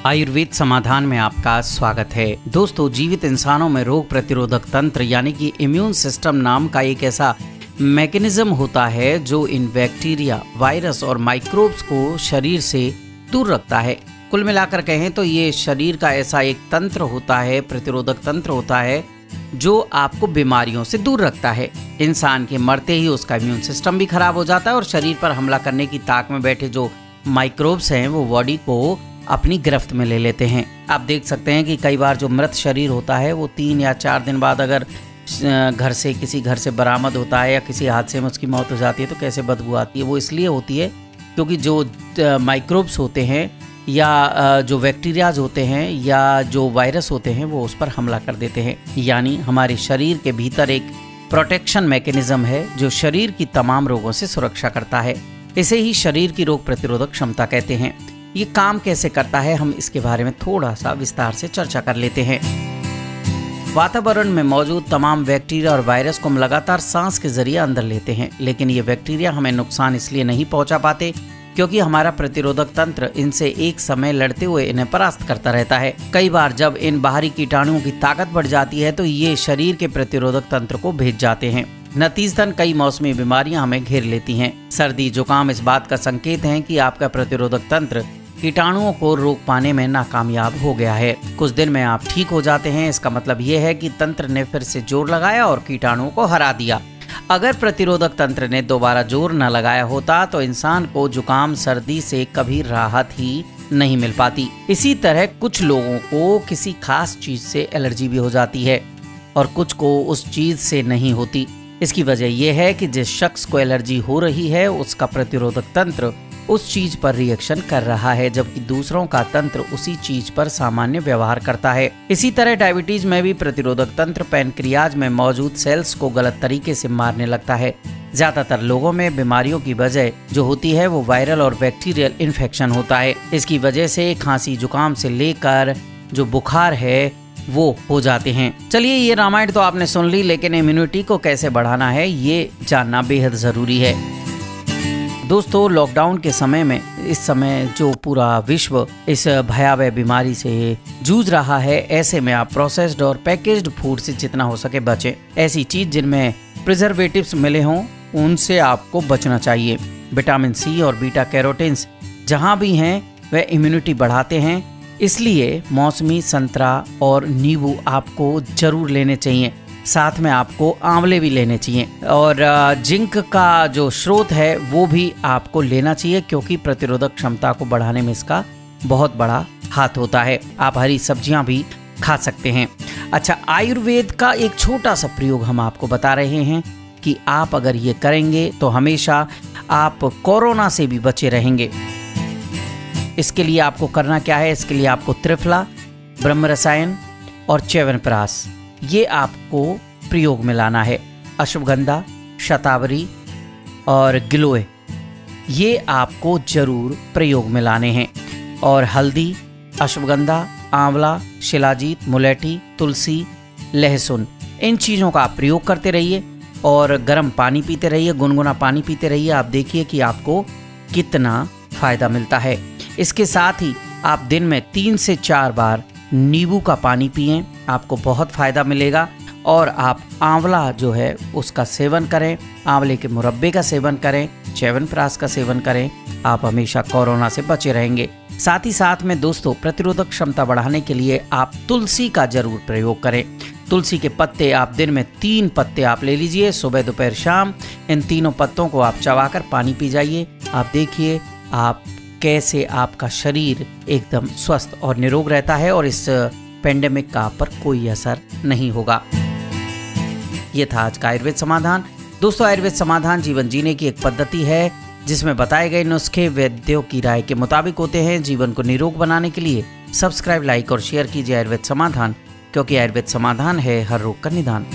आयुर्वेद समाधान में आपका स्वागत है। दोस्तों, जीवित इंसानों में रोग प्रतिरोधक तंत्र यानी कि इम्यून सिस्टम नाम का एक ऐसा मैकेनिज्म होता है जो इन बैक्टीरिया, वायरस और माइक्रोब्स को शरीर से दूर रखता है। कुल मिलाकर कहें तो ये शरीर का ऐसा एक तंत्र होता है, प्रतिरोधक तंत्र होता है जो आपको बीमारियों से दूर रखता है। इंसान के मरते ही उसका इम्यून सिस्टम भी खराब हो जाता है और शरीर पर हमला करने की ताक में बैठे जो माइक्रोब्स हैं वो बॉडी को अपनी गिरफ्त में ले लेते हैं। आप देख सकते हैं कि कई बार जो मृत शरीर होता है वो 3 या 4 दिन बाद अगर किसी घर से बरामद होता है या किसी हादसे में उसकी मौत हो जाती है तो कैसे बदबू आती है। वो इसलिए होती है क्योंकि जो माइक्रोब्स होते हैं या जो बैक्टीरियाज होते हैं या जो वायरस होते हैं वो उस पर हमला कर देते हैं। यानी हमारे शरीर के भीतर एक प्रोटेक्शन मैकेनिज्म है जो शरीर की तमाम रोगों से सुरक्षा करता है। इसे ही शरीर की रोग प्रतिरोधक क्षमता कहते हैं। ये काम कैसे करता है, हम इसके बारे में थोड़ा सा विस्तार से चर्चा कर लेते हैं। वातावरण में मौजूद तमाम बैक्टीरिया और वायरस को हम लगातार सांस के जरिए अंदर लेते हैं, लेकिन ये बैक्टीरिया हमें नुकसान इसलिए नहीं पहुंचा पाते क्योंकि हमारा प्रतिरोधक तंत्र इनसे एक समय लड़ते हुए इन्हें परास्त करता रहता है। कई बार जब इन बाहरी कीटाणुओं की ताकत बढ़ जाती है तो ये शरीर के प्रतिरोधक तंत्र को भेज जाते हैं। नतीजतन कई मौसमी बीमारियां हमें घेर लेती हैं। सर्दी जुकाम इस बात का संकेत है कि आपका प्रतिरोधक तंत्र कीटाणुओं को रोक पाने में नाकामयाब हो गया है। कुछ दिन में आप ठीक हो जाते हैं। इसका मतलब ये है कि तंत्र ने फिर से जोर लगाया और कीटाणुओं को हरा दिया। अगर प्रतिरोधक तंत्र ने दोबारा जोर न लगाया होता तो इंसान को जुकाम सर्दी से कभी राहत ही नहीं मिल पाती। इसी तरह कुछ लोगों को किसी खास चीज से एलर्जी भी हो जाती है और कुछ को उस चीज से नहीं होती। इसकी वजह यह है कि जिस शख्स को एलर्जी हो रही है उसका प्रतिरोधक तंत्र उस चीज पर रिएक्शन कर रहा है, जबकि दूसरों का तंत्र उसी चीज पर सामान्य व्यवहार करता है। इसी तरह डायबिटीज में भी प्रतिरोधक तंत्र पैनक्रियाज में मौजूद सेल्स को गलत तरीके से मारने लगता है। ज्यादातर लोगों में बीमारियों की वजह जो होती है वो वायरल और बैक्टीरियल इन्फेक्शन होता है। इसकी वजह से खांसी जुकाम से लेकर जो बुखार है वो हो जाते हैं। चलिए, ये रामायण तो आपने सुन ली, लेकिन इम्यूनिटी को कैसे बढ़ाना है ये जानना बेहद जरूरी है। दोस्तों, लॉकडाउन के समय में इस समय जो पूरा विश्व इस भयावह बीमारी से जूझ रहा है, ऐसे में आप प्रोसेस्ड और पैकेज्ड फूड से जितना हो सके बचें। ऐसी चीज जिनमें प्रिजर्वेटिव्स मिले हों उनसे आपको बचना चाहिए। विटामिन सी और बीटा कैरोटीन्स जहां भी हैं वह इम्यूनिटी बढ़ाते हैं, इसलिए मौसमी संतरा और नींबू आपको जरूर लेने चाहिए। साथ में आपको आंवले भी लेने चाहिए और जिंक का जो स्रोत है वो भी आपको लेना चाहिए क्योंकि प्रतिरोधक क्षमता को बढ़ाने में इसका बहुत बड़ा हाथ होता है। आप हरी सब्जियां भी खा सकते हैं। अच्छा, आयुर्वेद का एक छोटा सा प्रयोग हम आपको बता रहे हैं कि आप अगर ये करेंगे तो हमेशा आप कोरोना से भी बचे रहेंगे। इसके लिए आपको करना क्या है? इसके लिए आपको त्रिफला, ब्रह्म रसायन और च्यवनप्राश ये आपको प्रयोग में लाना है। अश्वगंधा, शतावरी और गिलोय ये आपको जरूर प्रयोग में लाने हैं। और हल्दी, अश्वगंधा, आंवला, शिलाजीत, मुलेठी, तुलसी, लहसुन, इन चीज़ों का आप प्रयोग करते रहिए और गर्म पानी पीते रहिए, गुनगुना पानी पीते रहिए। आप देखिए कि आपको कितना फ़ायदा मिलता है। इसके साथ ही आप दिन में 3 से 4 बार नींबू का पानी पिएं, आपको बहुत फ़ायदा मिलेगा। और आप आंवला जो है उसका सेवन करें, आंवले के मुरब्बे का सेवन करें, च्यवनप्राश का सेवन करें। आप हमेशा कोरोना से बचे रहेंगे। साथ ही साथ में दोस्तों, प्रतिरोधक क्षमता बढ़ाने के लिए आप तुलसी का जरूर प्रयोग करें। तुलसी के पत्ते आप दिन में 3 पत्ते आप ले लीजिए, सुबह दोपहर शाम। इन तीनों पत्तों को आप चबाकर पानी पी जाइए। आप देखिए आप कैसे आपका शरीर एकदम स्वस्थ और निरोग रहता है और इस पेंडेमिक का आप पर कोई असर नहीं होगा। ये था आज का आयुर्वेद समाधान। दोस्तों, आयुर्वेद समाधान जीवन जीने की एक पद्धति है जिसमें बताए गए नुस्खे वैद्यों की राय के मुताबिक होते हैं। जीवन को निरोग बनाने के लिए सब्सक्राइब, लाइक और शेयर कीजिए आयुर्वेद समाधान, क्योंकि आयुर्वेद समाधान है हर रोग का निदान।